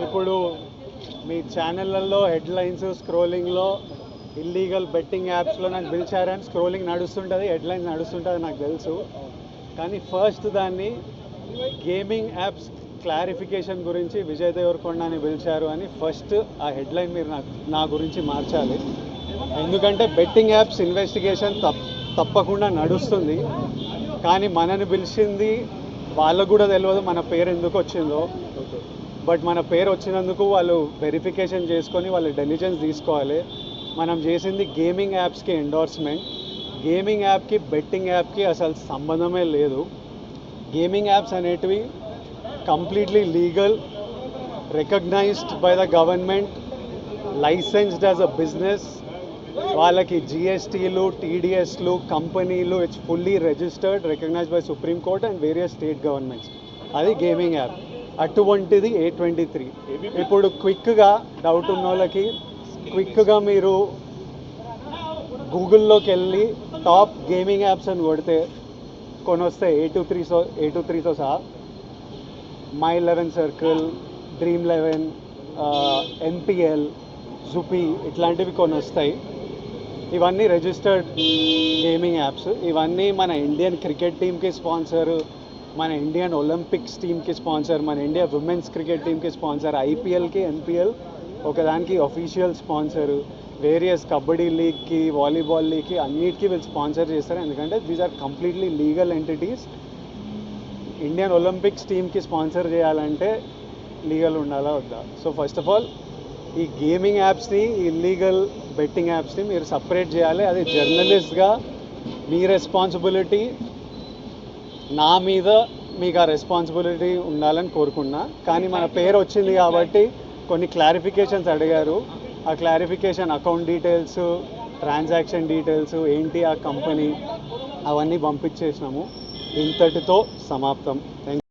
ఇప్పుడు మీ ఛానళ్ళల్లో headlines స్క్రోలింగ్లో illegal betting యాప్స్లో నాకు పిలిచారని స్క్రోలింగ్ నడుస్తుంటుంది, హెడ్లైన్స్ నడుస్తుంటుంది నాకు తెలుసు. కానీ ఫస్ట్ దాన్ని గేమింగ్ యాప్స్ క్లారిఫికేషన్ గురించి విజయ్ దేవరకొండని పిలిచారు అని ఫస్ట్ ఆ హెడ్లైన్ మీరు నా గురించి మార్చాలి. ఎందుకంటే బెట్టింగ్ యాప్స్ ఇన్వెస్టిగేషన్ తప్పకుండా నడుస్తుంది. కానీ మనని పిలిచింది వాళ్ళకు కూడా తెలియదు మన పేరు ఎందుకు వచ్చిందో. బట్ మన పేరు వచ్చినందుకు వాళ్ళు వెరిఫికేషన్ చేసుకొని వాళ్ళు డెలిజెన్స్ తీసుకోవాలి. మనం చేసింది గేమింగ్ యాప్స్కి ఎండోర్స్మెంట్. గేమింగ్ యాప్కి బెట్టింగ్ యాప్కి అసలు సంబంధమే లేదు. గేమింగ్ యాప్స్ అనేటివి completely legal, recognized by the government, licensed as a business. వాళ్ళకి జిఎస్టీలు, టీడీఎస్లు, కంపెనీలు, it's fully registered, recognized by Supreme Court and various state governments. అది గేమింగ్ యాప్. అటువంటిది A23. ఇప్పుడు క్విక్గా డౌట్ ఉన్న వాళ్ళకి క్విక్గా మీరు గూగుల్లోకి వెళ్ళి టాప్ గేమింగ్ యాప్స్ అని కొడితే కొన్ని వస్తాయి. A23తో సహా My11 Circle, Dream11, NPL, జుపీ ఇట్లాంటివి కొన్ని వస్తాయి. ఇవన్నీ రిజిస్టర్డ్ గేమింగ్ యాప్స్. ఇవన్నీ మన ఇండియన్ క్రికెట్ టీమ్కి స్పాన్సర్, మన ఇండియన్ ఒలింపిక్స్ టీమ్కి స్పాన్సర్, మన ఇండియా ఉమెన్స్ క్రికెట్ టీమ్కి స్పాన్సర్, ఐపీఎల్కి, ఎన్పిఎల్ ఒకదానికి అఫీషియల్ స్పాన్సరు, వేరియస్ కబడ్డీ లీగ్కి, వాలీబాల్ లీగ్కి అన్నిటికీ వీళ్ళు స్పాన్సర్ చేస్తారు. ఎందుకంటే these are completely legal entities. Indian Olympics టీమ్కి స్పాన్సర్ చేయాలంటే లీగల్ ఉండాలా వద్దా? సో ఫస్ట్ ఆఫ్ ఆల్ ఈ గేమింగ్ యాప్స్ని, ఇల్లీగల్ బెట్టింగ్ యాప్స్ని మీరు సపరేట్ చేయాలి. అది జర్నలిస్ట్గా మీ రెస్పాన్సిబిలిటీ. నా మీద మీకు ఆ రెస్పాన్సిబిలిటీ ఉండాలని కోరుకున్నా. కానీ మన పేరు వచ్చింది కాబట్టి కొన్ని క్లారిఫికేషన్స్ అడిగారు. ఆ clarification account details, transaction details ఏంటి ఆ కంపెనీ అవన్నీ పంపించేసినాము. ఇంతటితో సమాప్తం. Thank you.